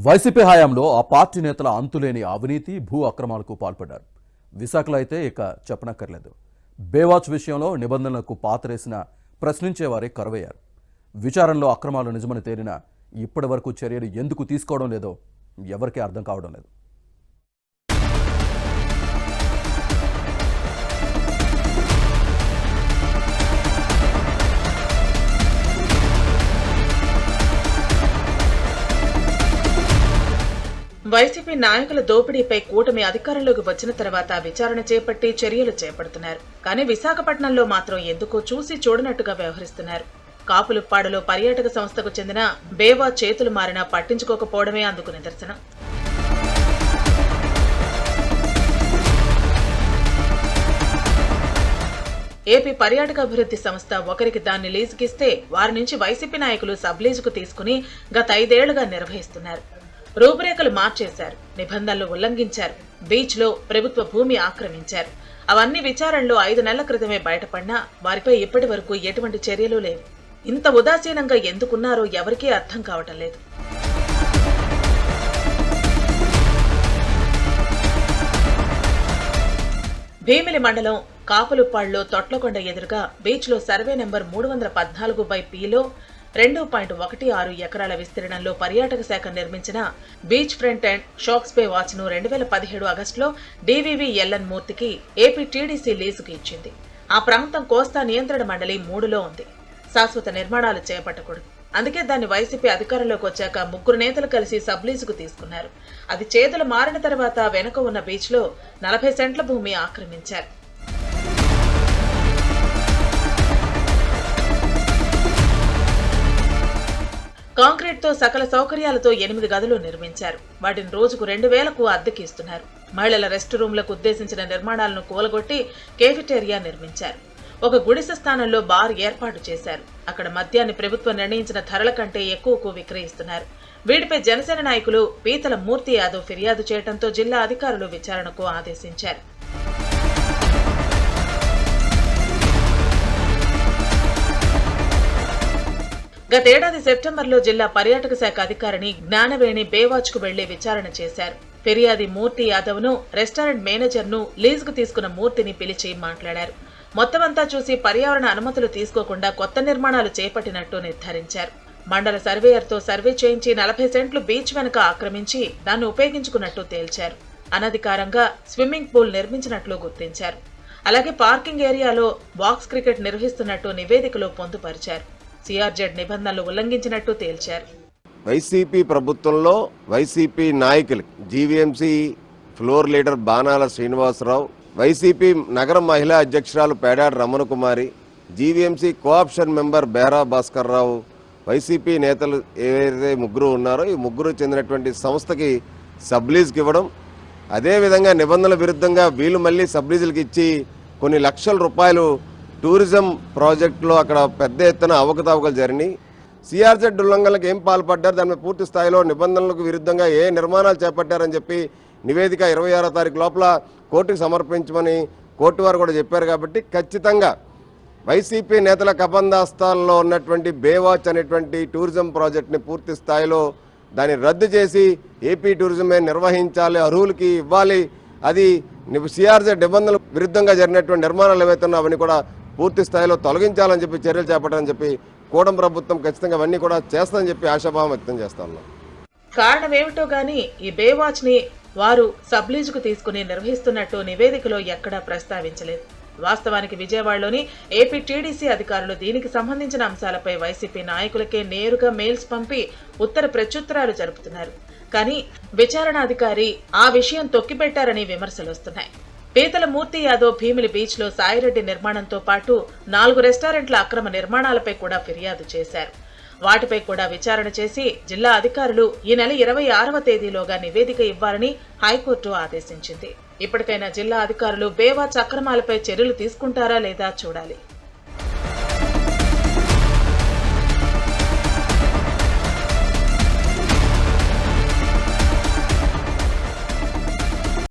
YCP హయాంలో ఆ party నేతల అంతులేని అవినీతి భూ అక్రమాలకు పాల్పడ్డారు. విశాఖలో అయితే ఇక చెప్పనక్కర్లేదు. బేవాచ్ విషయంలో నిబంధనలకు పాతరేసిన ప్రశ్నించేవారే కరువయ్యారు. విచారణలో అక్రమాలు నిజమని తేలినా ఇప్పటి వరకు చర్యలు ఎందుకు తీసుకోవడం లేదో ఎవరికీ అర్థం కావడం లేదు. వైసీపీ నాయకుల దోపిడీపై కూటమి అధికారంలోకి వచ్చిన తర్వాత విచారణ చేపట్టి చర్యలు చేపడుతున్నారు. కానీ విశాఖపట్నంలో మాత్రం ఎందుకో చూసి చూడనట్టుగా వ్యవహరిస్తున్నారు. కాపులుప్పాడులో పర్యాటక సంస్థకు చెందిన బేవా చేతులు మారినా పట్టించుకోకపోవడమే అందుకు నిదర్శనం. ఏపీ పర్యాటక అభివృద్ధి సంస్థ ఒకరికి దాన్ని లీజుకిస్తే వారి నుంచి వైసీపీ నాయకులు సబ్లీజుకు తీసుకుని గత 5 ఏళ్లుగా నిర్వహిస్తున్నారు. రూపురేఖలు మార్చేశారు, నిబంధనలు ఉల్లంఘించారు, బీచ్ లో ప్రభుత్వ భూమి ఆక్రమించారు. అవన్నీ విచారణలో 5 నెలల క్రితమే బయటపడినా వారిపై ఇప్పటి వరకు ఎటువంటి చర్యలు లేవు. ఇంత ఉదాసీనంగా ఎందుకున్నారో ఎవరికీ అర్థం కావటం లేదు. భీమిలి మండలం కాపులుప్పాడులో తొట్లకొండ ఎదురుగా బీచ్ లో సర్వే నెంబర్ 314/Pలో 2.16 ఎకరాల విస్తీర్ణంలో పర్యాటక శాఖ నిర్మించిన beach front and shacks bay watch ను 2017 ఆగస్టులో DVVLN మూర్తికి ఏపీ టీడీసీ లీజుకు ఇచ్చింది. ఆ ప్రాంతం కోస్తా నియంత్రణ మండలి 3లో ఉంది. శాశ్వత నిర్మాణాలు చేపట్టకూడదు. అందుకే దాన్ని వైసీపీ అధికారంలోకి వచ్చాక 3 నేతలు కలిసి సబ్లీజుకు తీసుకున్నారు. అది చేతులు మారిన తర్వాత వెనుక ఉన్న బీచ్ లో 40 సెంట్ల భూమి ఆక్రమించారు. కాంక్రీట్ తో సకల సౌకర్యాలతో 8 గదులు నిర్మించారు. వాటిని రోజుకు 2000కు అద్దెకి ఇస్తున్నారు. మహిళల రెస్ట్ రూమ్లకు ఉద్దేశించిన నిర్మాణాలను కూలగొట్టి కేఫిటేరియా నిర్మించారు. ఒక గుడిసె స్థానంలో బార్ ఏర్పాటు చేశారు. అక్కడ మద్యాన్ని ప్రభుత్వం నిర్ణయించిన ధరల కంటే ఎక్కువకు విక్రయిస్తున్నారు. వీటిపై జనసేన నాయకులు పీతల మూర్తి యాదవ్ ఫిర్యాదు చేయడంతో జిల్లా అధికారులు విచారణకు ఆదేశించారు. గతేడాది సెప్టెంబర్లో జిల్లా పర్యాటక శాఖ అధికారిని జ్ఞానవేణి బేవాచ్ కు వెళ్లి విచారణ చేశారు. ఫిర్యాది మూర్తి యాదవ్ ను రెస్టారెంట్ మేనేజర్ ను లీజుకు తీసుకున్న మూర్తిని పిలిచి మాట్లాడారు. మొత్తమంతా చూసి పర్యావరణ అనుమతులు తీసుకోకుండా కొత్త నిర్మాణాలు చేపట్టినట్టు నిర్ధారించారు. మండల సర్వేయర్ తో సర్వే చేయించి 40 సెంట్లు బీచ్ వెనుక ఆక్రమించి దాన్ని ఉపయోగించుకున్నట్టు తేల్చారు. అనధికారంగా స్విమ్మింగ్ పూల్ నిర్మించినట్లు గుర్తించారు. అలాగే పార్కింగ్ ఏరియాలో బాక్స్ క్రికెట్ నిర్వహిస్తున్నట్టు నివేదికలో పొందుపరిచారు. సిఆర్జెడ్ నిబంధనలు ఉల్లంఘించినట్టు తేల్చారు. వైసీపీ ప్రభుత్వంలో వైసీపీ నాయకులు జీవీఎంసీ ఫ్లోర్ లీడర్ బాణాల శ్రీనివాసరావు, వైసీపీ నగర మహిళా అధ్యక్షురాలు Pedadi Ramanakumari, GVMC co-option member Bera Bhaskar Rao, YCP నేతలు ఏవైతే 3 ఉన్నారో ఈ 3 చెందినటువంటి సంస్థకి సబ్లీజ్కి ఇవ్వడం, అదేవిధంగా నిబంధనల విరుద్ధంగా వీళ్ళు మళ్ళీ సబ్లీజులకి ఇచ్చి కొన్ని లక్షల రూపాయలు టూరిజం ప్రాజెక్టులో అక్కడ పెద్ద ఎత్తున అవకతవకలు జరిగినాయి. సిఆర్జెడ్ ఉల్లంఘనలకు ఏం పాల్పడ్డారు, దాని పూర్తి స్థాయిలో నిబంధనలకు విరుద్ధంగా ఏ నిర్మాణాలు చేపట్టారని చెప్పి నివేదిక 26వ తారీఖు లోపల కోర్టుకు సమర్పించమని కోర్టు వారు కూడా చెప్పారు. కాబట్టి ఖచ్చితంగా వైసీపీ నేతల కబందాస్తాల్లో ఉన్నటువంటి బేవాచ్ అనేటువంటి టూరిజం ప్రాజెక్టుని పూర్తి స్థాయిలో దాన్ని రద్దు చేసి ఏపీ టూరిజమే నిర్వహించాలి, అర్హులకి ఇవ్వాలి. అది సిఆర్జెడ్ నిబంధనలకు విరుద్ధంగా జరిగినటువంటి నిర్మాణాలు ఏవైతున్నాయో అవన్నీ కూడా పూర్తి స్థాయిలో తొలగించాలని చెప్పి చర్యలు చేపట్టాలని చెప్పి కూటమి ప్రభుత్వం ఖచ్చితంగా అవన్నీ కూడా చేస్తుందని చెప్పి ఆశాభావం వ్యక్తం చేస్తా ఉన్నాం. కారణం ఏమిటో గానీ ఈ బేవాచ్ ని వారు సబ్లీజుకు తీసుకుని నిర్వహిస్తున్నట్టు నివేదికలో ఎక్కడా ప్రస్తావించలేదు. వాస్తవానికి విజయవాడలోని ఏపీ టీడీసీ అధికారులు దీనికి సంబంధించిన అంశాలపై వైసీపీ నాయకులకే నేరుగా మెయిల్స్ పంపి ఉత్తర ప్రత్యుత్తరాలు జరుపుతున్నారు. కానీ విచారణాధికారి ఆ విషయం తొక్కిపెట్టారని విమర్శలు వస్తున్నాయి. పీతల మూర్తి యాదవ్ భీమిలి బీచ్ లో సాయిరెడ్డి నిర్మాణంతో పాటు 4 రెస్టారెంట్ల అక్రమ నిర్మాణాలపై కూడా ఫిర్యాదు చేశారు. వాటిపై కూడా విచారణ చేసి జిల్లా అధికారులు ఈ నెల 26వ తేదీలోగా నివేదిక ఇవ్వాలని హైకోర్టు ఆదేశించింది. ఇప్పటికైనా జిల్లా అధికారులు బేవాచ్ అక్రమాలపై చర్యలు తీసుకుంటారా లేదా చూడాలి.